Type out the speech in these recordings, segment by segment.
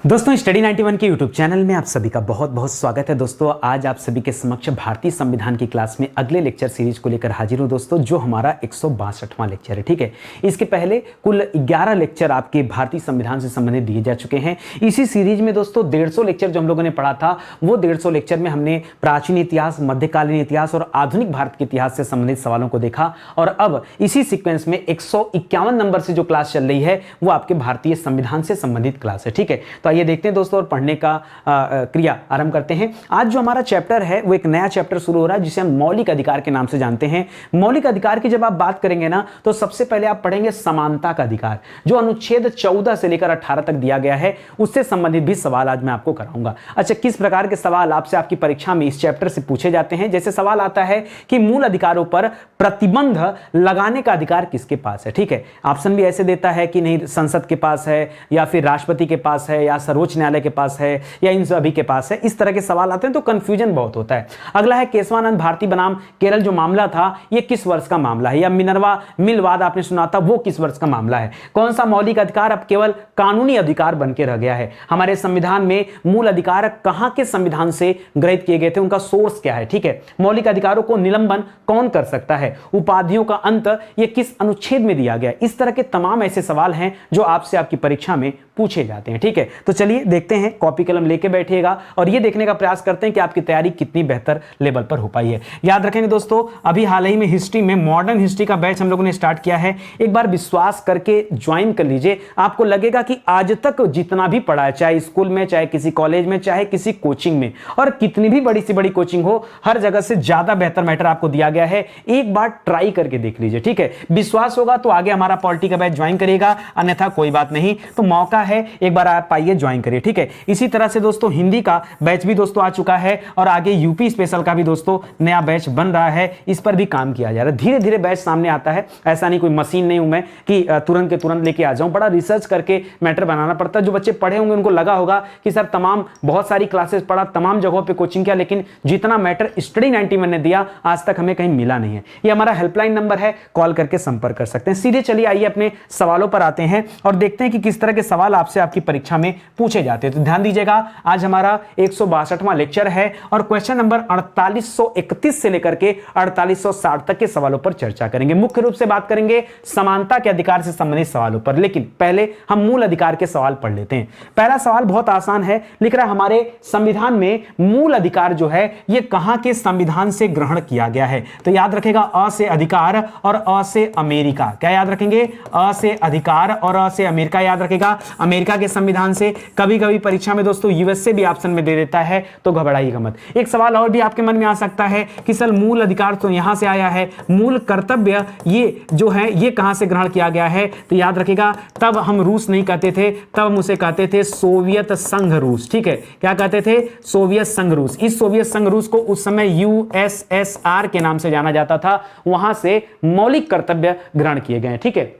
दोस्तों स्टडी 91 के YouTube channel में आप सभी का बहुत बहुत स्वागत है। दोस्तों आज आप सभी के समक्ष भारतीय संविधान की क्लास में अगले लेक्चर सीरीज को लेकर हाजिर हूं दोस्तों, जो हमारा 162वां लेक्चर है। ठीक है, इसके पहले कुल 11 लेक्चर आपके भारतीय संविधान से संबंधित दिए जा चुके हैं। इसी सीरीज में दोस्तों 150 लेक्चर जो हम लोगों ने पढ़ा था, वो 150 लेक्चर में हमने प्राचीन इतिहास, मध्यकालीन इतिहास और आधुनिक भारत के इतिहास से संबंधित सवालों को देखा। और अब इसी सीक्वेंस में 151 नंबर से जो क्लास चल रही है वो आपके भारतीय संविधान से संबंधित क्लास है। ठीक है, तो ये देखते हैं दोस्तों और पढ़ने का क्रिया आरंभ करते हैं। आज जो हमारा चैप्टर है वो एक नया चैप्टर शुरू हो रहा है जिसे हम मौलिक अधिकार के नाम से जानते हैं। मौलिक अधिकार की जब आप बात करेंगे ना, तो सबसे पहले आप पढ़ेंगे समानता का अधिकार, जो अनुच्छेद 14 से लेकर 18 तक दिया गया है। उससे संबंधित भी सवाल आज मैं आपको कराऊंगा। अच्छा, किस प्रकार के सवाल आपसे आपकी परीक्षा में इस चैप्टर से पूछे जाते हैं? जैसे सवाल आता है कि मूल अधिकारों पर प्रतिबंध लगाने का अधिकार किसके पास है। ठीक है, ऑप्शन भी ऐसे देता है कि नहीं संसद के पास है, या फिर राष्ट्रपति के पास है, या सर्वोच्च न्यायालय के पास है, या इन सभी के पास है। इस तरह के सवाल आते हैं तो कंफ्यूजन बहुत होता है। अगला है केशवानंद भारती बनाम केरल जो मामला था, यह किस वर्ष का मामला है? या मिनर्वा मिल वाद आपने सुना था, वो किस वर्ष का मामला है? कौन सा मौलिक अधिकार अब केवल कानूनी अधिकार बन के रह गया है? हमारे संविधान में मूल अधिकार कहां के संविधान से ग्रहित किए गए थे, उनका सोर्स क्या है? ठीक है, मौलिक अधिकारों को निलंबन कौन कर सकता है? उपाधियों का अंत ये किस अनुच्छेद में दिया गया? इस तरह के तमाम ऐसे सवाल हैं जो आपसे आपकी परीक्षा में पूछे जाते हैं। ठीक है, तो चलिए देखते हैं, कॉपी कलम लेके बैठिएगा और ये देखने का प्रयास करते हैं कि आपकी तैयारी कितनी बेहतर लेवल पर हो पाई है। याद रखेंगे दोस्तों, अभी हाल ही में हिस्ट्री में मॉडर्न हिस्ट्री का बैच हम लोगों ने स्टार्ट किया है। एक बार विश्वास करके ज्वाइन कर लीजिए, आपको लगेगा कि आज तक जितना भी पढ़ा है, चाहे स्कूल में, चाहे किसी कॉलेज में, चाहे किसी कोचिंग में, और कितनी भी बड़ी से बड़ी कोचिंग हो, हर जगह से ज्यादा बेहतर मैटर आपको दिया गया है। एक बार ट्राई करके देख लीजिए। ठीक है, विश्वास होगा तो आगे हमारा पॉलिटी का बैच ज्वाइन करिएगा, अन्यथा कोई बात नहीं। तो मौका है, एक बार आप आइए ज्वाइन करिए। ठीक है, इसी तरह से दोस्तों हिंदी का बैच भी दोस्तों आ चुका है और आगे यूपी स्पेशल का भी दोस्तों नया बैच बन रहा है। इस पर भी काम किया जा रहा है। धीरे धीरे बैच सामने आता है, ऐसा नहीं कोई मशीन नहीं हूं मैं कि तुरंत के तुरंत लेके आ जाऊं। बड़ा रिसर्च करके मैटर बनाना पड़ता है। जो बच्चे पढ़े होंगे उनको लगा होगा कि सर तमाम बहुत सारी क्लासेस पढ़ा, तमाम जगहों पर कोचिंग किया, लेकिन जितना मैटर स्टडी 91 ने दिया आज तक हमें कहीं मिला नहीं है। ये हमारा हेल्पलाइन नंबर है, कॉल करके संपर्क कर सकते हैं। सीधे चलिए आइए अपने सवालों पर आते हैं और देखते हैं कि किस तरह के सवाल आपसे आपकी परीक्षा में पूछे जाते हैं। तो ध्यान दीजिएगा, आज हमारा 162वां लेक्चर है और क्वेश्चन नंबर 4831 से लेकर के 4860 तक के सवालों पर चर्चा करेंगे। मुख्य रूप से बात करेंगे समानता के अधिकार से संबंधित सवालों पर, लेकिन पहले हम मूल अधिकार के सवाल पढ़ लेते हैं। पहला सवाल बहुत आसान है, लिख रहा है हमारे संविधान में मूल अधिकार जो है यह कहां के संविधान से ग्रहण किया गया है? तो याद रखेगा, अ से अधिकार और अ से अमेरिका। क्या याद रखेंगे? अ से अधिकार और अ से अमेरिका याद रखेगा। अमेरिका के संविधान से कभी कभी परीक्षा में दोस्तों यूएसए भी ऑप्शन में दे देता है, तो घबराइएगा मत। एक सवाल और भी आपके मन में आ सकता है कि सर मूल अधिकार तो यहां से आया है, मूल कर्तव्य ये जो है ये कहां से ग्रहण किया गया है? तो याद रखेगा, तब हम रूस नहीं कहते थे, तब हम उसे कहते थे सोवियत संघ रूस। ठीक है, क्या कहते थे? सोवियत संघ रूस। इस सोवियत संघ रूस को उस समय यूएसएसआर के नाम से जाना जाता था। वहां से मौलिक कर्तव्य ग्रहण किए गए। ठीक है,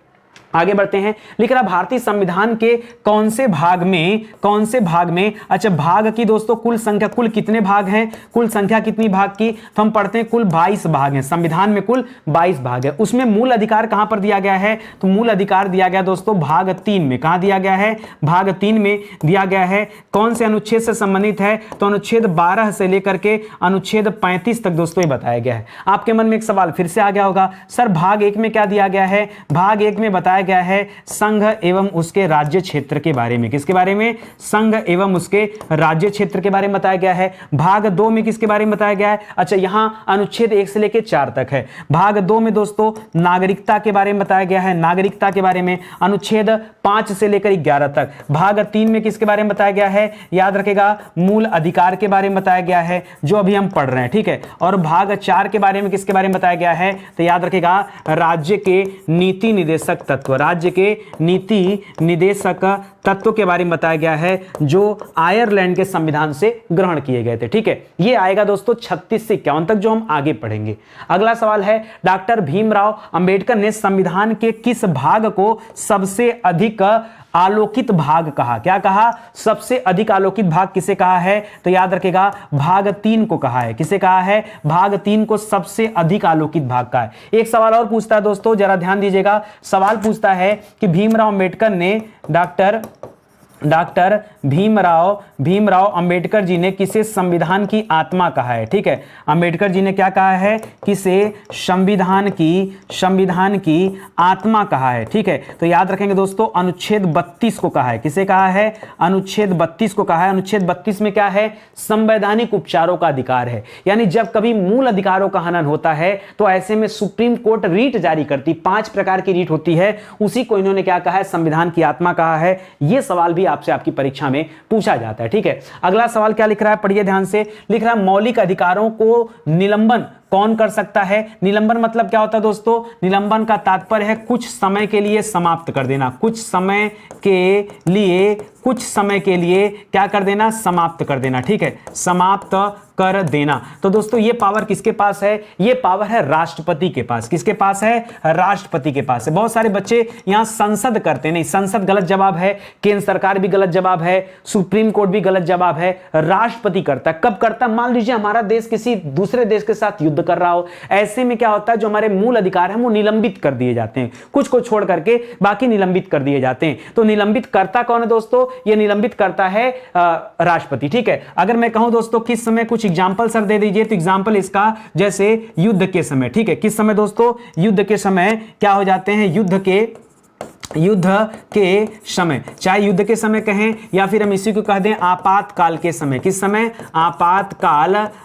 आगे बढ़ते हैं। लिख रहा भारतीय संविधान के कौन से भाग में अच्छा, भाग की दोस्तों कुल संख्या, कुल कितने भाग हैं? कुल संख्या कितनी भाग की? तो हम पढ़ते हैं कुल 22 भाग हैं। संविधान में कुल 22 भाग है। उसमें मूल अधिकार कहां पर दिया गया है? तो मूल अधिकार दिया गया दोस्तों भाग 3 में। कहां दिया गया है? भाग 3 में दिया गया है। कौन से अनुच्छेद से संबंधित है? तो अनुच्छेद 12 से लेकर के अनुच्छेद 35 तक दोस्तों ये बताया गया है। आपके मन में एक सवाल फिर से आ गया होगा, सर भाग 1 में क्या दिया गया है? भाग 1 में बताया गया है संघ एवं उसके राज्य क्षेत्र के बारे में। किसके बारे में? संघ एवं उसके राज्य क्षेत्र के बारे में बताया गया है। भाग 2 में किसके बारे में बताया गया है? अच्छा, यहां अनुच्छेद 1 से लेकर 4 तक है। भाग 2 में दोस्तों नागरिकता के बारे में बताया गया है, नागरिकता के बारे में अनुच्छेद 5 से लेकर 11 तक। भाग 3 में किसके बारे में बताया गया है? याद रखेगा, मूल अधिकार के बारे में बताया गया है, जो अभी हम पढ़ रहे हैं। ठीक है, और भाग 4 के बारे में किसके बारे में बताया गया है? तो याद रखेगा, राज्य के नीति निदेशक तत्व, राज्य के नीति निदेशक तत्व के बारे में बताया गया है, जो आयरलैंड के संविधान से ग्रहण किए गए थे। ठीक है, ये आएगा दोस्तों 36 से 51 तक, जो हम आगे पढ़ेंगे। अगला सवाल है, डॉक्टर भीमराव अंबेडकर ने संविधान के किस भाग को सबसे अधिक आलोकित भाग कहा? क्या कहा? सबसे अधिक आलोकित भाग किसे कहा है? तो याद रखेगा, भाग 3 को कहा है। किसे कहा है? भाग 3 को सबसे अधिक आलोकित भाग का है। एक सवाल और पूछता है दोस्तों, जरा ध्यान दीजिएगा। सवाल पूछता है कि भीमराव अंबेडकर ने डॉक्टर डॉक्टर भीमराव अंबेडकर जी ने किसे संविधान की आत्मा कहा है। ठीक है, अंबेडकर जी ने क्या कहा है, किसे संविधान की आत्मा कहा है। ठीक है, तो याद रखेंगे दोस्तों, अनुच्छेद 32 को कहा है। किसे कहा है, अनुच्छेद 32 को कहा है। अनुच्छेद 32 में क्या है, संवैधानिक उपचारों का अधिकार है। यानी जब कभी मूल अधिकारों का हनन होता है तो ऐसे में सुप्रीम कोर्ट रीट जारी करती, 5 प्रकार की रीट होती है, उसी को इन्होंने क्या कहा है, संविधान की आत्मा कहा है। यह सवाल भी आपसे आपकी परीक्षा में पूछा जाता है। ठीक है, अगला सवाल क्या लिख रहा है, पढ़िए ध्यान से। लिख रहा है मौलिक अधिकारों को निलंबन कौन कर सकता है। निलंबन मतलब क्या होता है दोस्तों, निलंबन का तात्पर्य है कुछ समय के लिए समाप्त कर देना। कुछ समय के लिए क्या कर देना, समाप्त कर देना। ठीक है, समाप्त कर देना। तो दोस्तों ये पावर किसके पास है, ये पावर है राष्ट्रपति के पास। किसके पास है, राष्ट्रपति के पास है। बहुत सारे बच्चे यहां संसद करते नहीं, संसद गलत जवाब है, केंद्र सरकार भी गलत जवाब है, सुप्रीम कोर्ट भी गलत जवाब है। राष्ट्रपति करता है। कब करता है, मान लीजिए हमारा देश किसी दूसरे देश के साथ युद्ध कर रहा हो, ऐसे में क्या होता है, जो हमारे मूल अधिकार हैं वो निलंबित कर दिए जाते हैं, कुछ को छोड़ करके बाकी निलंबित कर दिए जाते हैं। तो निलंबित करता कौन है दोस्तों, ये निलंबित करता है राष्ट्रपति। ठीक है, अगर मैं कहूं दोस्तों किस समय, कुछ एग्जाम्पल सर दे दीजिए, तो एग्जाम्पल इसका जैसे युद्ध के समय। ठीक है, किस समय दोस्तों, युद्ध के समय क्या हो जाते हैं, युद्ध के समय, चाहे युद्ध के समय कहें या फिर हम इसी को कह दें आपातकाल के समय। किस समय,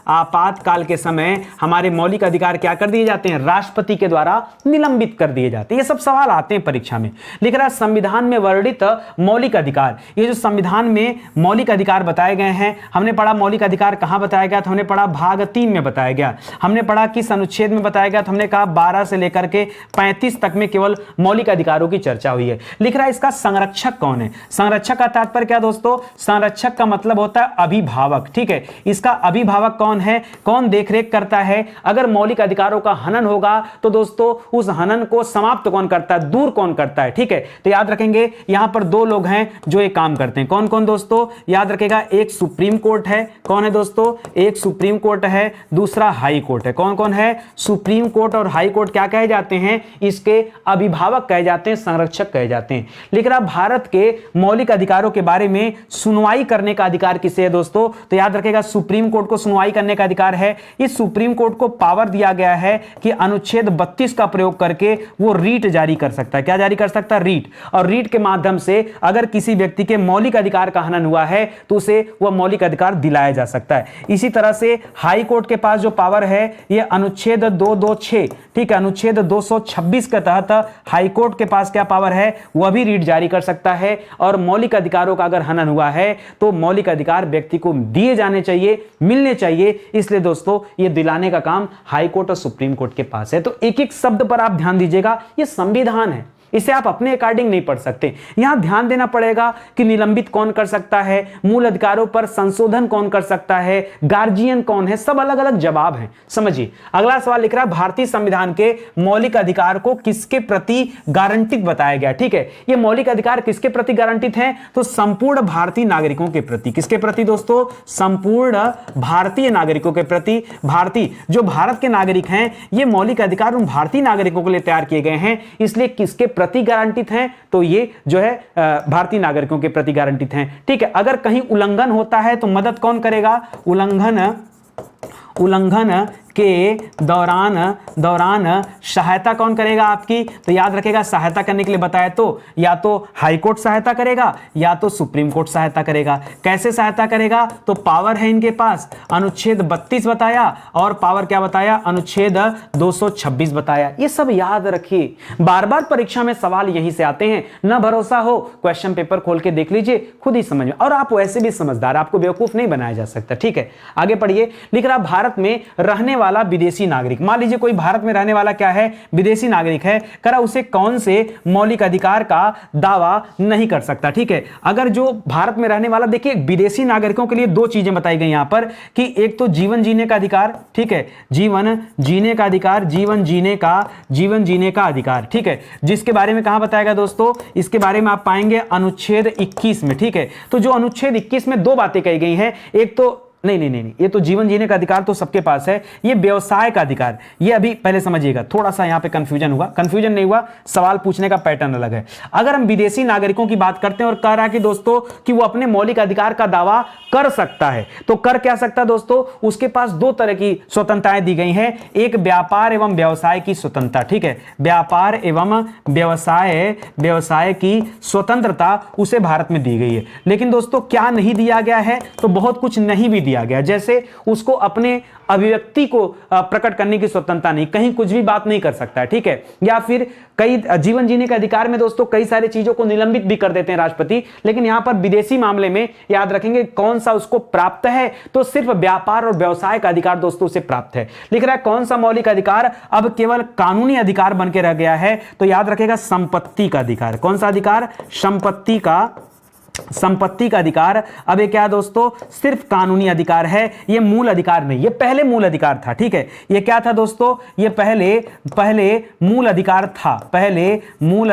आपातकाल के समय हमारे मौलिक अधिकार क्या कर दिए जाते हैं, राष्ट्रपति के द्वारा निलंबित कर दिए जाते हैं। ये सब सवाल आते हैं परीक्षा में। लिख रहा है संविधान में वर्णित मौलिक अधिकार। ये जो संविधान में मौलिक अधिकार बताए गए हैं, हमने पढ़ा मौलिक अधिकार कहां बताया गया, तो हमने पढ़ा भाग 3 में बताया गया। हमने पढ़ा किस अनुच्छेद में बताया गया, तो हमने कहा 12 से लेकर के 35 तक में केवल मौलिक अधिकारों की चर्चा हुई है। लिख रहा है इसका संरक्षक कौन है। संरक्षक का तात्पर्य क्या दोस्तों, संरक्षक का मतलब होता है अभिभावक। ठीक है, इसका अभिभावक कौन है, कौन देखरेख करता है। अगर मौलिक अधिकारों का हनन होगा तो दोस्तों उस हनन को समाप्त कौन करता है, दूर कौन करता है। ठीक है, तो याद रखेंगे यहां पर 2 लोग हैं जो एक काम करते हैं। कौन कौन दोस्तों, याद रखेगा, एक सुप्रीम कोर्ट है। कौन है दोस्तों, एक सुप्रीम कोर्ट है, दूसरा हाई कोर्ट है। कौन कौन है, सुप्रीम कोर्ट और हाई कोर्ट क्या कहे जाते हैं, इसके अभिभावक कहे जाते हैं, संरक्षक कहे जाते हैं। लिख रहा भारत के मौलिक अधिकारों के बारे में सुनवाई करने का अधिकार किसे है दोस्तों, तो याद रखेगा सुप्रीम कोर्ट को सुनवाई करने का अधिकार है। इस सुप्रीम कोर्ट को पावर दिया गया है कि अनुच्छेद 32 का प्रयोग करके वो रीट जारी कर सकता है। क्या जारी कर सकता है, रीट। और रीट के माध्यम से अगर किसी व्यक्ति के मौलिक अधिकार का हनन हुआ है तो उसे वह मौलिक अधिकार दिलाया जा सकता है। इसी तरह से हाई कोर्ट के पास जो पावर है यह अनुच्छेद 226, ठीक है, अनुच्छेद 226 के तहत हाई कोर्ट के पास क्या पावर है, वह भी रीट जारी कर सकता है। और मौलिक अधिकारों का अगर हनन हुआ है तो मौलिक अधिकार व्यक्ति को दिए जाने चाहिए, मिलने चाहिए। इसलिए दोस्तों ये दिलाने का काम हाई कोर्ट और सुप्रीम कोर्ट के पास है। तो एक एक शब्द पर आप ध्यान दीजिएगा, ये संविधान है, इसे आप अपने अकॉर्डिंग नहीं पढ़ सकते। यहां ध्यान देना पड़ेगा कि निलंबित कौन कर सकता है, मूल अधिकारों पर संशोधन कौन कर सकता है, गार्जियन कौन है, सब अलग अलग जवाब हैं। समझिए अगला सवाल लिख रहा है भारतीय संविधान के मौलिक अधिकार को किसके प्रति गारंटित बताया गया। ठीक है, ये मौलिक अधिकार किसके प्रति गारंटित हैं, तो संपूर्ण भारतीय नागरिकों के प्रति। किसके प्रति दोस्तों, संपूर्ण भारतीय नागरिकों के प्रति। भारतीय जो भारत के नागरिक हैं, ये मौलिक अधिकार उन भारतीय नागरिकों के लिए तैयार किए गए हैं, इसलिए किसके प्रति गारंटित हैं, तो ये जो है भारतीय नागरिकों के प्रति गारंटित हैं। ठीक है, अगर कहीं उल्लंघन होता है तो मदद कौन करेगा, उल्लंघन के दौरान सहायता कौन करेगा आपकी, तो याद रखेगा सहायता करने के लिए बताया तो या तो हाई कोर्ट सहायता करेगा या तो सुप्रीम कोर्ट सहायता करेगा। कैसे सहायता करेगा, तो पावर है इनके पास, अनुच्छेद 32 बताया और पावर क्या बताया, अनुच्छेद 226 बताया। ये सब याद रखिए, बार बार परीक्षा में सवाल यहीं से आते हैं। ना भरोसा हो क्वेश्चन पेपर खोल के देख लीजिए, खुद ही समझ में। और आप वैसे भी समझदार, आपको बेवकूफ नहीं बनाया जा सकता। ठीक है, आगे पढ़िए। लिख रहा भारत में रहने वाला विदेशी नागरिक, मान लीजिए कोई भारत में रहने वाला क्या है, विदेशी नागरिक है, करा उसे कौन से मौलिक अधिकार का दावा नहीं कर सकता। ठीक है, अगर जो भारत में रहने वाला, देखिए विदेशी नागरिकों के लिए 2 चीजें बताई गई यहां पर कि एक तो जीवन जीने का अधिकार, ठीक है, जीवन जीने का अधिकार, जीवन जीने का अधिकार। ठीक है, जिसके बारे में कहां बताया गया दोस्तों, इसके बारे में आप पाएंगे अनुच्छेद 21 में। ठीक है, तो जो अनुच्छेद 21 में 2 बातें कही गई हैं, एक तो नहीं नहीं नहीं नहीं, ये तो जीवन जीने का अधिकार तो सबके पास है, ये व्यवसाय का अधिकार, ये अभी पहले समझिएगा, थोड़ा सा यहाँ पे कंफ्यूजन हुआ, कंफ्यूजन नहीं हुआ, सवाल पूछने का पैटर्न अलग है। अगर हम विदेशी नागरिकों की बात करते हैं और कह रहा है कि दोस्तों कि वो अपने मौलिक अधिकार का दावा कर सकता है, तो कर क्या सकता है दोस्तों, उसके पास दो तरह की स्वतंत्रताएं दी गई हैं, एक व्यापार एवं व्यवसाय की स्वतंत्रता, ठीक है, व्यापार एवं व्यवसाय की स्वतंत्रता उसे भारत में दी गई है। लेकिन दोस्तों क्या नहीं दिया गया है, तो बहुत कुछ नहीं भी दिया गया, जैसे उसको अपने अभिव्यक्ति को प्रकट करने की स्वतंत्रता नहीं, कहीं कुछ भी बात नहीं कर सकता है, ठीक है, या फिर कई जीवन जीने के अधिकार में दोस्तों कई सारी चीजों को निलंबित भी कर देते हैं राष्ट्रपति, लेकिन यहां पर विदेशी मामले में याद रखेंगे कौन सा उसको प्राप्त है, तो सिर्फ व्यापार और व्यवसाय का अधिकार दोस्तों से प्राप्त है। लिख रहा है कौन सा मौलिक अधिकार अब केवल कानूनी अधिकार बन के रह गया है, तो याद रखेगा संपत्ति का अधिकार। कौन सा अधिकार, संपत्ति का अधिकार। अब ये क्या है दोस्तों, सिर्फ कानूनी अधिकार है, ये मूल अधिकार नहीं, ये पहले मूल अधिकार था, ठीक है, ये क्या था दोस्तों, ये पहले मूल अधिकार था, पहले मूल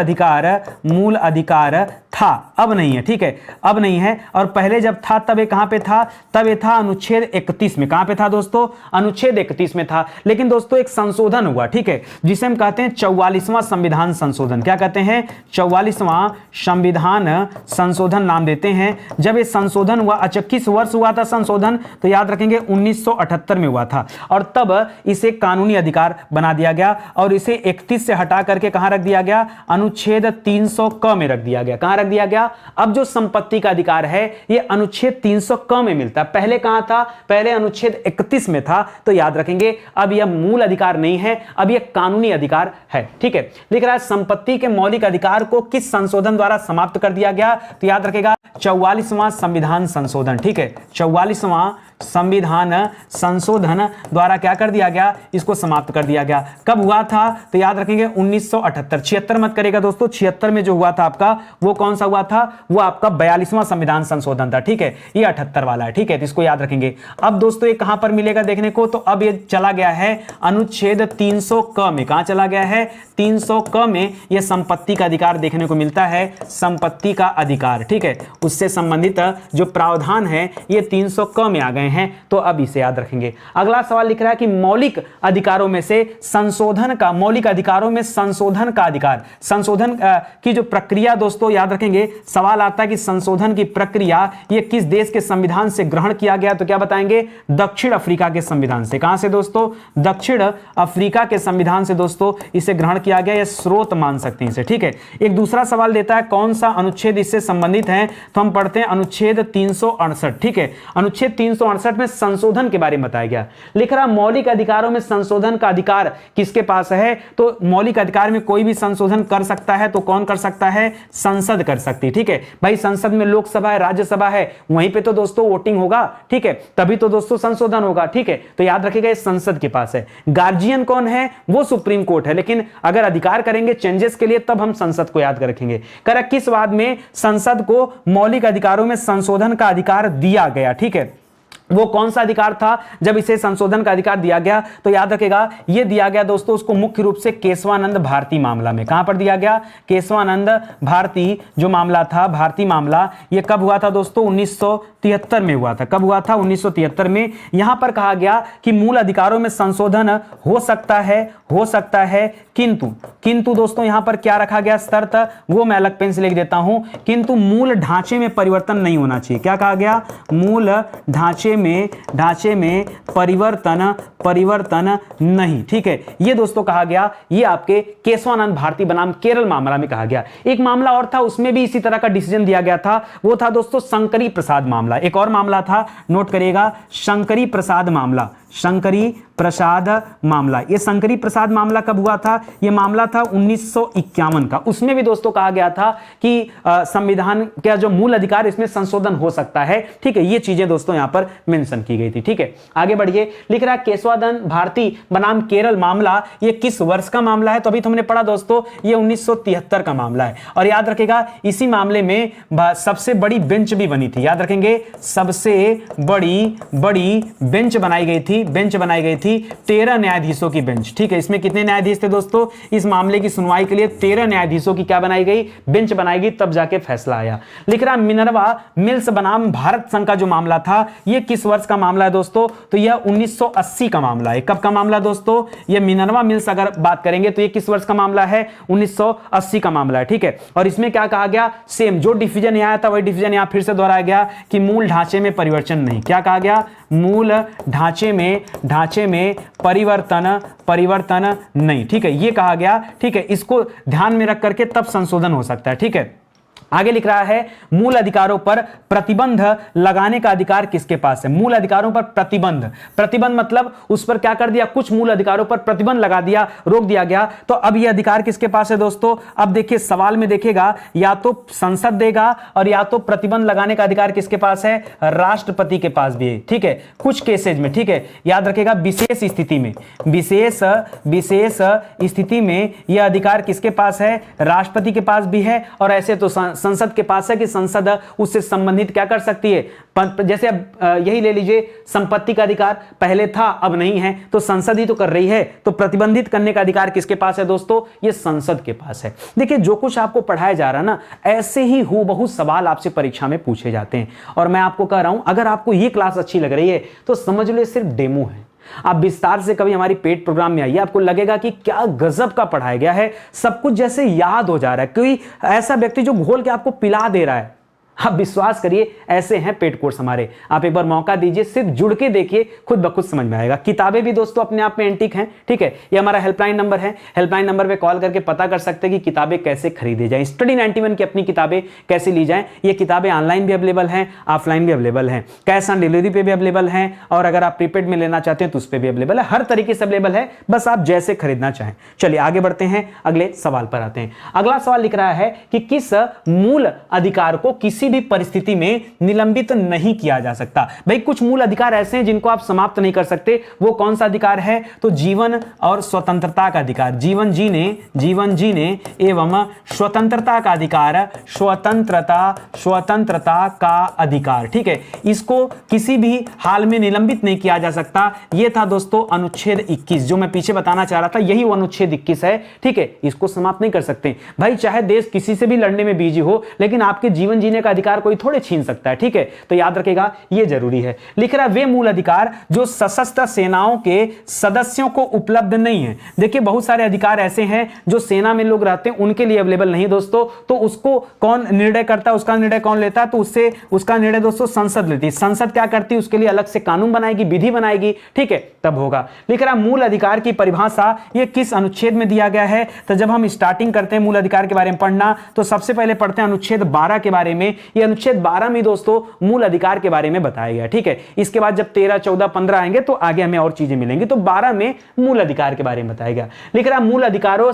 अधिकार था, अब नहीं है, ठीक है, अब नहीं है। और पहले जब था तब ये कहां पे था, तब ये था अनुच्छेद 31 में, कहां पे था दोस्तों, अनुच्छेद 31 में था। लेकिन दोस्तों एक संशोधन हुआ, ठीक है, जिसे हम कहते हैं 44वां संविधान संशोधन। क्या कहते हैं, 44वां संविधान संशोधन नाम देते हैं। जब ये संशोधन हुआ, अच्छा किस वर्ष हुआ था संशोधन, तो याद रखेंगे 1978 में हुआ था, और तब इसे कानूनी अधिकार बना दिया गया और इसे 31 से हटा करके कहां रख दिया गया, अनुच्छेद 300 क में रख दिया गया। कहां रख दिया गया, अब जो संपत्ति का अधिकार है ये अनुच्छेद 300 क में मिलता है, पहले कहां था, पहले अनुच्छेद 31 में था। तो याद रखेंगे अब यह मूल अधिकार नहीं है, अब यह कानूनी अधिकार है, ठीक है। लिख रहा है संपत्ति के मौलिक अधिकार को किस संशोधन द्वारा समाप्त कर दिया गया, तो याद रखेगा 44वां संविधान संशोधन, ठीक है, 44वां संविधान संशोधन द्वारा क्या कर दिया गया, इसको समाप्त कर दिया गया। कब हुआ था, तो याद रखेंगे 1978, 76 मत करेगा दोस्तों, 76 में जो हुआ था आपका वो कौन सा हुआ था, वो आपका 42वां संविधान संशोधन था, ठीक है, ये 78 वाला है, ठीक है, तो इसको याद रखेंगे। अब दोस्तों ये कहां पर मिलेगा देखने को, तो अब ये चला गया है अनुच्छेद 300 क में, कहां चला गया है, 300 क में यह संपत्ति का अधिकार देखने को मिलता है, संपत्ति का अधिकार, ठीक है, उससे संबंधित जो प्रावधान है ये 300 क में आ गए हैं, तो अब इसे याद रखेंगे। अगला सवाल लिख रहा है कि मौलिक अधिकारों में से संशोधन का, मौलिक अधिकारों में संशोधन का अधिकार, संशोधन की जो प्रक्रिया दोस्तों याद रखेंगे, सवाल आता है कि संशोधन की प्रक्रिया ये किस देश के संविधान से ग्रहण किया गया, तो क्या बताएंगे, दक्षिण अफ्रीका के संविधान से। कहां से दोस्तों, दक्षिण अफ्रीका के संविधान से दोस्तों इसे ग्रहण किया गया, यह स्रोत मान सकते हैं इसे, ठीक है। एक दूसरा सवाल देता है कौन सा अनुच्छेद इससे संबंधित है, तो हम पढ़ते हैं अनुच्छेद 368, ठीक है, अनुच्छेद 368 में संशोधन के बारे में बताया गया। लिख रहा मौलिक अधिकारों में संशोधन का अधिकार किसके पास है, तो मौलिक अधिकार में कोई भी संशोधन कर सकता है, तो कौन कर सकता है, संसद कर सकती है, ठीक है भाई, संसद में लोकसभा है, राज्यसभा है, वहीं पे तो दोस्तों वोटिंग होगा, ठीक है, तभी तो दोस्तों संशोधन होगा, ठीक है, तो याद रखिएगा ये संसद के पास है। गार्जियन कौन है, वो सुप्रीम कोर्ट है, लेकिन अगर अधिकार करेंगे चेंजेस के लिए तब हम संसद को याद रखेंगे। कर किस वाद में संसद को मौलिक अधिकारों में संशोधन का अधिकार दिया गया, ठीक है, वो कौन सा अधिकार था जब इसे संशोधन का अधिकार दिया गया, तो याद रखेगा ये दिया गया दोस्तों उसको मुख्य रूप से केशवानंद भारती मामला में। कहां पर दिया गया, केशवानंद भारती जो मामला था, भारती मामला, ये कब हुआ था दोस्तों, 1973 में हुआ था। कब हुआ था, 1973 में। यहां पर कहा गया कि मूल अधिकारों में संशोधन हो सकता है, किंतु दोस्तों यहां पर क्या रखा गया शर्त, वो मैं अलग पेन से लिख देता हूं, किंतु मूल ढांचे में परिवर्तन नहीं होना चाहिए। क्या कहा गया, मूल ढांचे में परिवर्तन नहीं, ठीक है, ये दोस्तों कहा गया, ये आपके केशवानंद भारती बनाम केरल मामला में कहा गया। एक मामला और था, उसमें भी इसी तरह का डिसीजन दिया गया था, वो था दोस्तों शंकरी प्रसाद मामला। एक और मामला था, नोट करिएगा, शंकरी प्रसाद मामला, शंकरी प्रसाद मामला। ये शंकरी प्रसाद मामला कब हुआ था, ये मामला था 1951 का। उसमें भी दोस्तों कहा गया था कि संविधान का जो मूल अधिकार इसमें संशोधन हो सकता है, ठीक है, ये चीजें दोस्तों यहां पर मेंशन की गई थी, ठीक है। आगे बढ़िए, लिख रहा है केशवानंद भारती बनाम केरल मामला, ये किस वर्ष का मामला है, तो अभी तुमने पढ़ा दोस्तों ये 1973 का मामला है। और याद रखेगा इसी मामले में सबसे बड़ी बेंच भी बनी थी, याद रखेंगे सबसे बड़ी बेंच बनाई गई थी, बेंच बनाई गई थी 13 न्यायाधीशों की बेंच। ठीक है, इसमें कितने न्यायाधीश थे दोस्तों? इस मामले की सुनवाई के लिए 13 न्यायाधीशों की क्या बनाई गई? बेंच बनाई गई, तब जाके फैसला आया। लिख रहा मिनर्वा मिल्स बनाम भारत संघ का जो मामला था, यह किस वर्ष का मामला है दोस्तों? तो यह 1980 का मामला है। कब का मामला दोस्तों? यह मिनर्वा मिल्स अगर बात करेंगे तो यह किस वर्ष का मामला है? 1980 का मामला है। ठीक है, और इसमें क्या कहा गया? सेम जो डिवीजन यहां आया था वही डिवीजन यहां फिर से दोहराया गया कि मूल ढांचे में परिवर्तन नहीं। क्या कहा गया? मूल ढांचे में परिवर्तन नहीं। ठीक है, यह कहा गया। ठीक है, इसको ध्यान में रख करके तब संशोधन हो सकता है। ठीक है, आगे लिख रहा है मूल अधिकारों पर प्रतिबंध लगाने का अधिकार किसके पास है? मूल अधिकारों पर प्रतिबंध मतलब उस पर क्या कर दिया? कुछ मूल अधिकारों पर प्रतिबंध लगा दिया, रोक दिया गया। तो अब यह अधिकार किसके पास है दोस्तों? अब देखिए सवाल में देखिएगा, या तो संसद देगा और या तो प्रतिबंध लगाने का अधिकार किसके पास है? राष्ट्रपति के पास भी है। ठीक है, कुछ केसेज में। ठीक है, याद रखेगा विशेष स्थिति में यह अधिकार किसके पास है? राष्ट्रपति के पास भी है। और ऐसे तो संसद के पास है कि संसद उससे संबंधित क्या कर सकती है? जैसे अब यही ले लीजिए, संपत्ति का अधिकार पहले था अब नहीं है, तो संसद ही तो कर रही है। तो प्रतिबंधित करने का अधिकार किसके पास है दोस्तों? ये संसद के पास है। देखिए जो कुछ आपको पढ़ाया जा रहा है ना, ऐसे ही हूबहू सवाल आपसे परीक्षा में पूछे जाते हैं। और मैं आपको कह रहा हूं, अगर आपको ये क्लास अच्छी लग रही है तो समझ लो सिर्फ डेमो है। आप विस्तार से कभी हमारी पेड प्रोग्राम में आइए, आपको लगेगा कि क्या गजब का पढ़ाया गया है, सब कुछ जैसे याद हो जा रहा है। कोई ऐसा व्यक्ति जो घोल के आपको पिला दे रहा है। आप विश्वास करिए, ऐसे हैं पेड कोर्स हमारे। आप एक बार मौका दीजिए, सिर्फ जुड़ के देखिए, खुद ब खुद समझ में आएगा। किताबें भी दोस्तों अपने आप में एंटीक हैं। ठीक है, ये हमारा हेल्पलाइन नंबर है। हेल्पलाइन नंबर पे कॉल करके पता कर सकते हैं कि किताबें कैसे खरीदी जाए, स्टडी 91 की अपनी किताबें कैसे ली जाए। ये किताबें ऑनलाइन भी अवेलेबल हैं, ऑफलाइन भी अवेलेबल हैं, कैश ऑन डिलीवरी पे भी अवेलेबल हैं, और अगर आप प्रीपेड में लेना चाहते हैं तो उस पर भी अवेलेबल है। हर तरीके से अवेलेबल है, बस आप जैसे खरीदना चाहें। चलिए आगे बढ़ते हैं, अगले सवाल पर आते हैं। अगला सवाल लिख रहा है कि किस मूल अधिकार को किसी भी परिस्थिति में निलंबित नहीं किया जा सकता। भाई कुछ मूल अधिकार ऐसे हैं जिनको आप समाप्त नहीं कर सकते। वो कौन सा अधिकार है? तो जीवन और स्वतंत्रता का अधिकार। जीवन जीने एवं स्वतंत्रता का अधिकार, स्वतंत्रता का अधिकार। ठीक है, इसको किसी भी हाल में निलंबित नहीं किया जा सकता। यह था दोस्तों अनुच्छेद 21, जो मैं पीछे बताना चाह रहा था, यही वो अनुच्छेद 21 है। ठीक है, इसको समाप्त नहीं कर सकते। भाई चाहे देश किसी से भी लड़ने में बिजी हो, लेकिन आपके जीवन जीने का अधिकार कोई थोड़े छीन सकता है। ठीक है, तो याद रखेगा यह जरूरी है। लिख रहा वे मूल अधिकार जो सशस्त्र सेनाओं के सदस्यों को उपलब्ध नहीं है। देखिए बहुत सारे अधिकार ऐसे हैं जो सेना में लोग रहते हैं उनके लिए अवेलेबल नहीं दोस्तों। तो उसको कौन निर्णय करता है? उसका निर्णय कौन लेता है? तो उससे उसका निर्णय दोस्तों संसद लेती है। संसद क्या करती है? उसके लिए अलग से कानून बनाएगी, विधि बनाएगी। ठीक है, तब होगा। लिख रहा मूल अधिकार की परिभाषा ये किस अनुच्छेद में दिया गया है? तो जब हम स्टार्टिंग करते हैं मूल अधिकार के बारे में पढ़ना, तो सबसे पहले पढ़ते हैं अनुच्छेद 12 के बारे में। ये अनुच्छेद 12 में दोस्तों मूल अधिकार के बारे में बताया गया। ठीक है, इसके बाद जब 13, 14, 15 आएंगे तो आगे हमें और चीजें मिलेंगी। तो 12 में मूल अधिकार के बारे में बताया गया। लिख रहा मूल अधिकारों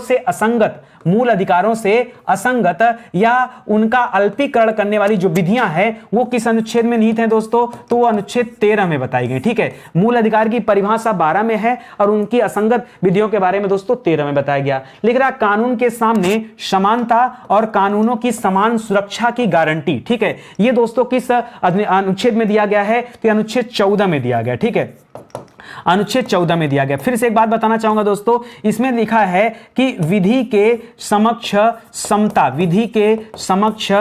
से असंगत या उनका अल्पीकरण करने वाली जो विधियां हैं वो किस अनुच्छेद में निहित हैं दोस्तों? तो वो अनुच्छेद 13 में बताई गई। ठीक है, मूल अधिकार की परिभाषा 12 में है और उनकी असंगत विधियों के बारे में दोस्तों 13 में बताया गया। लिख रहा कानून के सामने समानता और कानूनों की समान सुरक्षा की गारंटी। ठीक है, ये दोस्तों किस अनुच्छेद में दिया गया है? तो अनुच्छेद 14 में दिया गया। ठीक है, अनुच्छेद 14 में दिया गया। फिर से एक बात बताना चाहूंगा दोस्तों, इसमें लिखा है कि विधि के समक्ष समता, विधि के समक्ष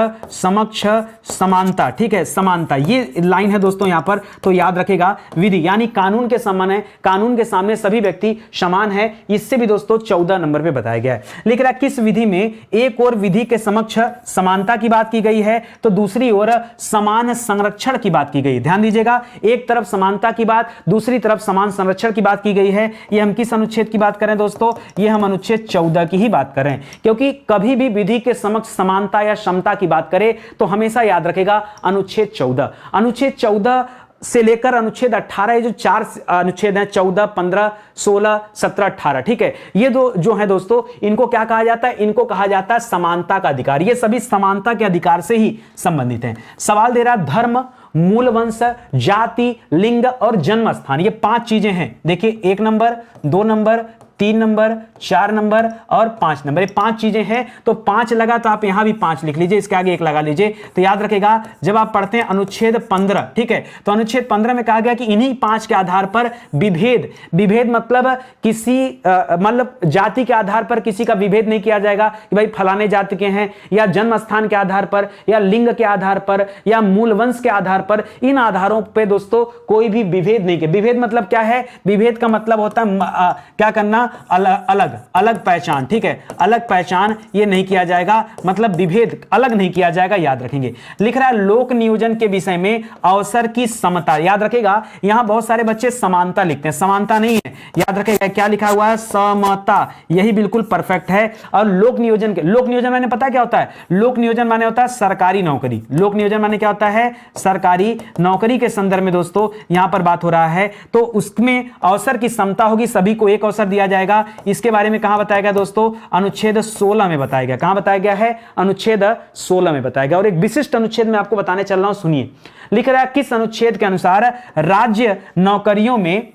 समानता। ठीक है, समानता ये लाइन है दोस्तों यहां पर, तो याद रखेगा विधि यानी कानून के समान है, कानून के सामने सभी व्यक्ति समान है। इससे भी दोस्तों 14 नंबर पे बताया गया है। लिख रहा किस विधि में एक और विधि के समक्ष समानता की बात की गई है, तो दूसरी ओर समान संरक्षण की बात की गई। ध्यान दीजिएगा, एक तरफ समानता की बात, दूसरी तरफ समान संरक्षण की बात की गई है। ये हम किस अनुच्छेद की बात करें दोस्तों? ये हम अनुच्छेद 14 की ही बात करें, क्योंकि कभी भी विधि के समक्ष समानता या समता की बात करें तो हमेशा याद रखेगा अनुच्छेद 14। अनुच्छेद 14 से लेकर अनुच्छेद 18, ये जो 4 अनुच्छेद हैं 14, 15, 16, 17, 18। ठीक है, ये दो जो है दोस्तों, इनको क्या कहा जाता है? इनको कहा जाता है समानता का अधिकार। ये सभी समानता के अधिकार से ही संबंधित हैं। सवाल दे रहा धर्म, मूल वंश, जाति, लिंग और जन्म स्थान, ये 5 चीजें हैं। देखिए 1 नंबर, 2 नंबर, 3 नंबर, 4 नंबर और 5 नंबर, ये 5 चीजें हैं। तो 5 लगा तो आप यहां भी 5 लिख लीजिए, इसके आगे 1 लगा लीजिए। तो याद रखेगा जब आप पढ़ते हैं अनुच्छेद 15, ठीक है, तो अनुच्छेद 15 में कहा गया कि इन्हीं 5 के आधार पर विभेद मतलब किसी मतलब जाति के आधार पर किसी का विभेद नहीं किया जाएगा कि भाई फलाने जाति के हैं, या जन्म स्थान के आधार पर, या लिंग के आधार पर, या मूल वंश के आधार पर। इन आधारों पे दोस्तों कोई भी विभेद नहीं किया। विभेद मतलब क्या है? विभेद का मतलब होता है क्या करना, अलग पहचान, ठीक है, अलग पहचान ये नहीं किया जाएगा, मतलब विभेद अलग नहीं किया जाएगा, याद रखेंगे। लिख रहा है लोक नियोजन के विषय में अवसर की समता, याद रखेगा। यहां बहुत सारे बच्चे समानता लिखते हैं, समानता नहीं है, याद रखेगा क्या लिखा हुआ है, समता, यही बिल्कुल परफेक्ट है। और लोक नियोजन माने पता क्या होता है? लोक नियोजन माने होता है सरकारी नौकरी। लोक नियोजन माने क्या होता है? सरकारी नौकरी के संदर्भ में दोस्तों यहां पर बात हो रहा है। तो उसमें अवसर की समता होगी, सभी को एक अवसर दिया जाएगा। इसके बारे में कहां बताया गया दोस्तों? अनुच्छेद 16 में बताया गया। कहां बताया गया है? अनुच्छेद 16 में बताया गया। और एक विशिष्ट अनुच्छेद में आपको बताने चल रहा हूं, सुनिए। लिख रहा है किस अनुच्छेद के अनुसार राज्य नौकरियों में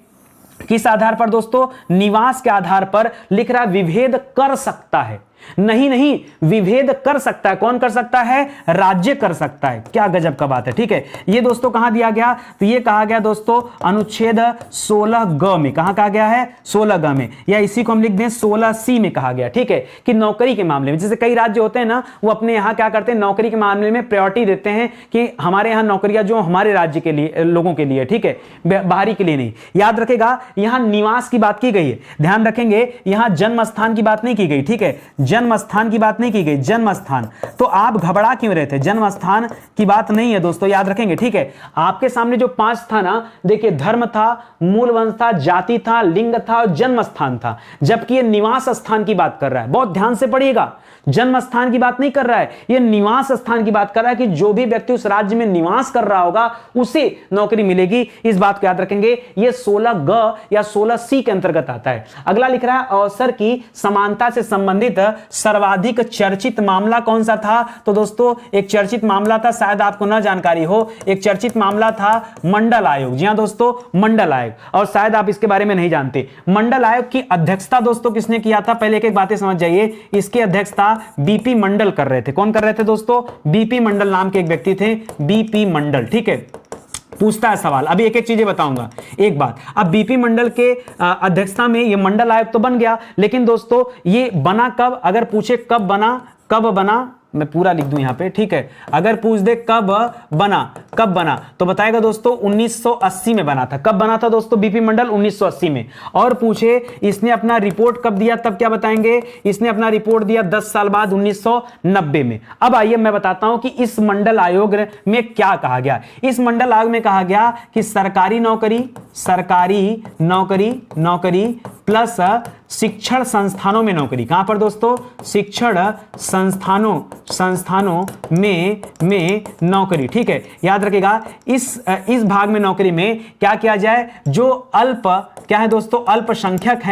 किस आधार पर दोस्तों? निवास के आधार पर लिख रहा है विभेद कर सकता है। नहीं, विभेद कर सकता है। कौन कर सकता है? राज्य कर सकता है। क्या गजब का बात है, ठीक है। ये दोस्तों कहां दिया गया? तो ये कहा गया दोस्तों अनुच्छेद 16 में। कहां कहा गया है? 16 में, या इसी को हम लिख दें 16C में कहा गया, ठीक है, कि नौकरी के मामले में, जैसे कई राज्य होते हैं ना, वो अपने यहां क्या करते हैं, नौकरी के मामले में प्रायोरिटी देते हैं कि हमारे यहां नौकरियां जो हमारे राज्य के लिए लोगों के लिए, ठीक है, बाहरी के लिए नहीं। याद रखेगा यहां निवास की बात की गई है, ध्यान रखेंगे, यहां जन्म स्थान की बात नहीं की गई, ठीक है, जन्म स्थान की बात नहीं की गई, जन्म स्थान। तो आप घबरा क्यों रहे थे? जन्म स्थान की बात नहीं है दोस्तों, याद रखेंगे, ठीक है। आपके सामने जो 5 था ना, देखिए धर्म था, मूल वंश था, जाति था, लिंग था और जन्म स्थान था, जबकि ये निवास स्थान की बात कर रहा है। बहुत ध्यान से पढ़िएगा, जन्म स्थान की बात नहीं कर रहा है, ये निवास स्थान की बात कर रहा है कि जो भी व्यक्ति उस राज्य में निवास कर रहा होगा उसे नौकरी मिलेगी। इस बात को याद रखेंगे। ये 16G या 16C के अंतर्गत आता है। अगला लिख रहा है अवसर की समानता से संबंधित सर्वाधिक चर्चित मामला कौन सा था? तो दोस्तों एक चर्चित मामला था, शायद आपको न जानकारी हो, एक चर्चित मामला था मंडल आयोग। जी हां दोस्तों, मंडल आयोग, और शायद आप इसके बारे में नहीं जानते। मंडल आयोग की अध्यक्षता दोस्तों किसने किया था? पहले एक एक बातें समझ जाइए। इसकी अध्यक्षता बीपी मंडल कर रहे थे। कौन कर रहे थे दोस्तों? बीपी मंडल नाम के एक व्यक्ति थे, बीपी मंडल, ठीक है। पूछता है सवाल, अभी एक एक चीजें बताऊंगा। एक बात, अब बीपी मंडल के अध्यक्षता में ये मंडल आयोग तो बन गया, लेकिन दोस्तों ये बना कब? अगर पूछे कब बना, मैं पूरा लिख दूं यहां पे, ठीक है। अगर पूछ दे कब बना तो बताएगा दोस्तों 1980 में बना था। कब बना था दोस्तों बीपी मंडल? 1980 में। और पूछे इसने अपना रिपोर्ट कब दिया, तब क्या बताएंगे? इसने अपना रिपोर्ट दिया 10 साल बाद, 1990 में। अब आइए मैं बताता हूं कि इस मंडल आयोग में क्या कहा गया। इस मंडल आयोग में कहा गया कि सरकारी नौकरी प्लस शिक्षण संस्थानों में नौकरी। कहां पर दोस्तों? शिक्षण संस्थानों में नौकरी, ठीक है। याद रखिएगा इस भाग में नौकरी में क्या किया जाए? जो क्या है दोस्तों? अल्पसंख्यक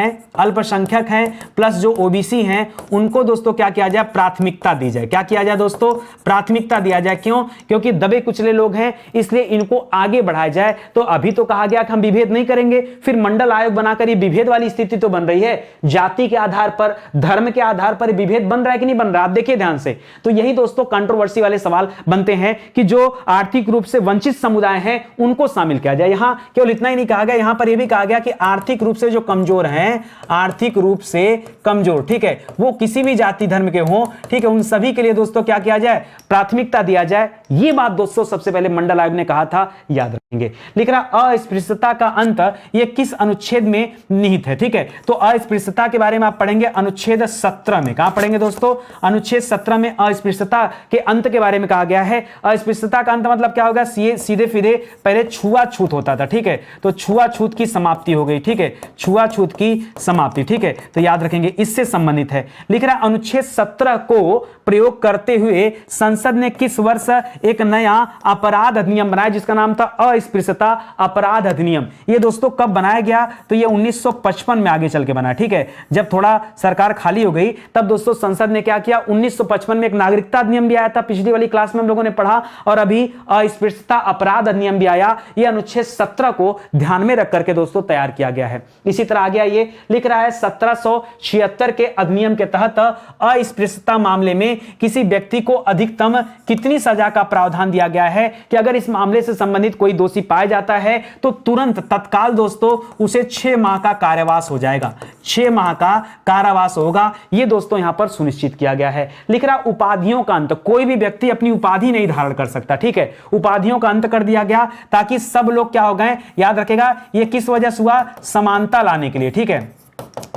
हैं प्लस जो ओबीसी हैं उनको दोस्तों क्या किया जाए? प्राथमिकता दी जाए। क्या किया जाए दोस्तों? प्राथमिकता दिया जाए। क्यों? क्योंकि दबे कुचले लोग हैं, इसलिए इनको आगे बढ़ाया जाए। तो अभी तो कहा गया कि हम विभेद नहीं करेंगे, फिर मंडल आयोग बनाकर ये विभेद वाली स्थिति तो बन रही है। जाति के आधार पर, धर्म के आधार पर विभेद बन रहा है कि नहीं बन रहा? आप देखिए ध्यान से। तो यही दोस्तों कंट्रोवर्सी वाले सवाल बनते हैं कि जो आर्थिक रूप से वंचित समुदाय हैं उनको शामिल किया जाए। यहां केवल इतना ही नहीं कहा गया, यहां पर यह भी कहा गया कि आर्थिक रूप से जो कमजोर हैं, आर्थिक रूप से कमजोर, ठीक है, वो किसी भी जाति धर्म के हों, ठीक है, उन सभी के लिए दोस्तों क्या किया जाए? प्राथमिकता दिया जाए। ये बात दोस्तों सबसे पहले मंडल आयोग ने कहा था, याद रखेंगे। लिख रहा अस्पृश्यता का अंत ये किस अनुच्छेद में निहित है? ठीक है, तो अस्पृश्यता के बारे में आप पढ़ेंगे अनुच्छेद 17 में। कहां पढ़ेंगे दोस्तों? अनुच्छेद 17 में अस्पृश्यता के अंत के बारे में कहा गया है। अस्पृश्यता का अंत मतलब क्या होगा? सीधे सीधे पहले छुआछूत होता था, ठीक है, तो छुआछूत की समाप्ति हो गई, ठीक है, छुआछूत की समाप्ति, ठीक है, तो याद रखेंगे इससे संबंधित है। लिख रहा अनुच्छेद 17 को प्रयोग करते हुए संसद ने किस वर्ष एक नया अपराध अधिनियम बनाया जिसका नाम था अस्पृश्यता अपराध अधिनियम? ये दोस्तों कब बनाया गया? तो ये 1955 में आगे चल के बना, ठीक है, जब थोड़ा सरकार खाली हो गई तब दोस्तों संसद ने क्या किया? 1955 में एक नागरिकता अधिनियम भी आया था, पिछली वाली क्लास में हम लोगों ने पढ़ा, और अभी अस्पृश्यता अपराध अधिनियम भी आया। यह अनुच्छेद 17 को ध्यान में रख करके दोस्तों तैयार किया गया है। इसी तरह आ गया, ये लिख रहा है 1776 के अधिनियम के तहत अस्पृश्यता मामले में किसी व्यक्ति को अधिकतम कितनी सजा का प्रावधान दिया गया है कि अगर इस मामले से संबंधित कोई दोषी पाया जाता है तो तुरंत तत्काल दोस्तों उसे 6 माह का कारावास हो जाएगा, 6 माह का कारावास होगा। यह दोस्तों यहां पर सुनिश्चित किया गया है। लिख रहा उपाधियों का अंत, कोई भी व्यक्ति अपनी उपाधि नहीं धारण कर सकता, ठीक है, उपाधियों का अंत कर दिया गया ताकि सब लोग क्या हो गए, याद रखेगा यह किस वजह से हुआ, समानता लाने के लिए, ठीक है,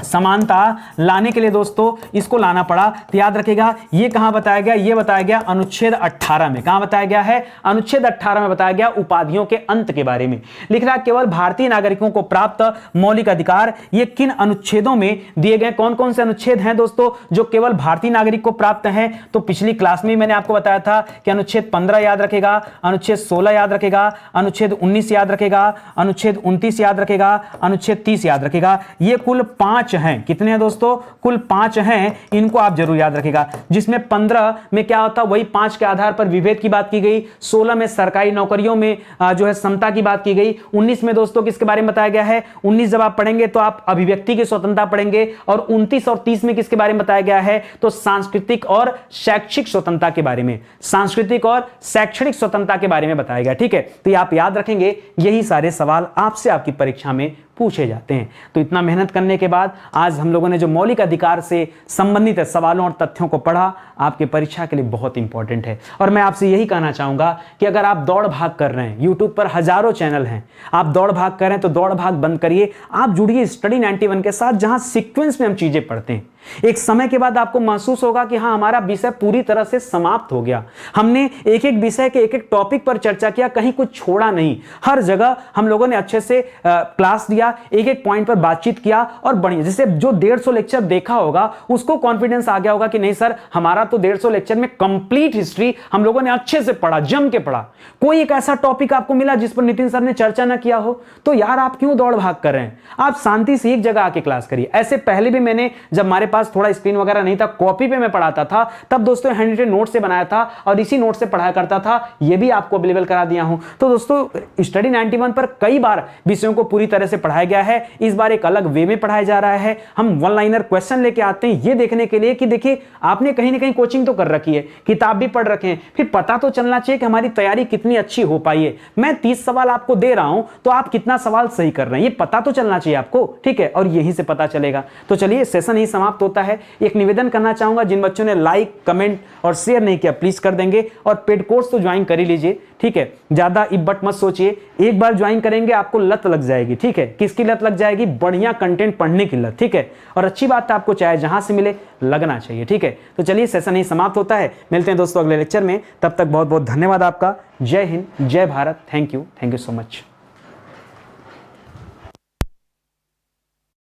समानता लाने के लिए दोस्तों इसको लाना पड़ा। तो याद रखेगा ये कहां बताया गया, ये बताया गया अनुच्छेद 18 में। कहां बताया गया है, अनुच्छेद 18 में बताया गया उपाधियों के अंत के बारे में। लिख रहा केवल भारतीय नागरिकों को प्राप्त मौलिक अधिकार, ये किन अनुच्छेदों में दिए गए, कौन कौन से अनुच्छेद हैं दोस्तों जो केवल भारतीय नागरिक को प्राप्त हैं। तो पिछली क्लास में मैंने आपको बताया था कि अनुच्छेद 15 याद रखेगा, अनुच्छेद 16 याद रखेगा, अनुच्छेद 19 याद रखेगा, अनुच्छेद 29 याद रखेगा, अनुच्छेद 30 याद रखेगा। ये कुल 5 हैं। कितने हैं दोस्तों, कुल 5 हैं, इनको आप जरूर याद रखेगा। जिसमें 15 में क्या होता, वही 5 के आधार पर विभेद की बात की गई, 16 में सरकारी नौकरियों में जो है समता की बात की गई, 19 में दोस्तों किसके बारे में बताया गया है, 19 जब आप पढ़ेंगे तो आप अभिव्यक्ति की स्वतंत्रता पढ़ेंगे, और 29 और 30 में किसके बारे में बताया गया है, तो सांस्कृतिक और शैक्षिक स्वतंत्रता के बारे में, सांस्कृतिक और शैक्षणिक स्वतंत्रता के बारे में बताया गया, ठीक है। तो ये आप याद रखेंगे, यही सारे सवाल आपसे आपकी परीक्षा में पूछे जाते हैं। तो इतना मेहनत करने के बाद आज हम लोगों ने जो मौलिक अधिकार से संबंधित सवालों और तथ्यों को पढ़ा, आपके परीक्षा के लिए बहुत इंपॉर्टेंट है। और मैं आपसे यही कहना चाहूंगा कि अगर आप दौड़ भाग कर रहे हैं, यूट्यूब पर हजारों चैनल हैं, आप दौड़ भाग कर रहे हैं तो दौड़ भाग बंद करिए, आप जुड़िए स्टडी 91 के साथ, जहां सीक्वेंस में हम चीजें पढ़ते हैं। एक समय के बाद आपको महसूस होगा कि हाँ, हमारा विषय पूरी तरह से समाप्त हो गया, हमने एक एक विषय के एक एक टॉपिक पर चर्चा किया, कहीं कुछ छोड़ा नहीं, हर जगह हम लोगों ने अच्छे से क्लास दिया, एक एक पॉइंट पर बातचीत किया, और बढ़िया, जैसे जो 150 लेक्चर देखा होगा उसको कॉन्फिडेंस आ गया होगा कि नहीं सर, हमारा तो 150 लेक्चर में कंप्लीट हिस्ट्री हम लोगों ने अच्छे से पढ़ा, जम के पढ़ा। कोई एक ऐसा टॉपिक आपको मिला जिस पर नितिन सर ने चर्चा ना किया हो, तो यार आप क्यों दौड़ भाग कर रहे हैं, आप शांति से एक जगह आके क्लास करिए। ऐसे पहले भी मैंने, जब हमारे पास थोड़ा स्क्रीन वगैरह नहीं था, कॉपी पे मैं पढ़ाता था, तब दोस्तों हैंड रिटन नोट से बनाया था और इसी नोट से पढ़ाया करता था, ये भी आपको अवेलेबल करा दिया हूं। तो दोस्तों स्टडी 91 पर कई बार विषयों को पूरी तरह से पढ़ाया गया है, इस बार एक अलग वे में पढ़ाया जा रहा है। हम वन लाइनर क्वेश्चन लेके आते हैं ये देखने के लिए कि देखिए आपने कहीं ना कहीं कोचिंग तो कर रखी है, किताब भी पढ़ रखे हैं, फिर पता तो चलना चाहिए कि हमारी तैयारी कितनी अच्छी हो पाई है। मैं 30 सवाल आपको दे रहा हूं तो आप कितना सवाल सही कर रहे हैं, ये पता तो चलना चाहिए आपको, ठीक है, और यहीं से पता चलेगा। तो चलिए सेशन ही समाप्त होता है। एक निवेदन करना चाहूंगा, जिन बच्चों ने लाइक, कमेंट और शेयर नहीं किया प्लीज कर देंगे, और पेड कोर्स तो ज्वाइन कर ही लीजिए, ठीक है, ज्यादा इब्बट मत सोचिए, एक बार ज्वाइन करेंगे आपको लत लग जाएगी, ठीक है। किसकी लत लग जाएगी, बढ़िया कंटेंट पढ़ने की लत, ठीक है, और अच्छी बात है आपको चाहे जहां से मिले लगना चाहिए, ठीक है। तो चलिए सेशन ही समाप्त होता है, मिलते हैं दोस्तों अगले लेक्चर में, तब तक बहुत बहुत धन्यवाद आपका। जय हिंद, जय Bharat, thank you so much.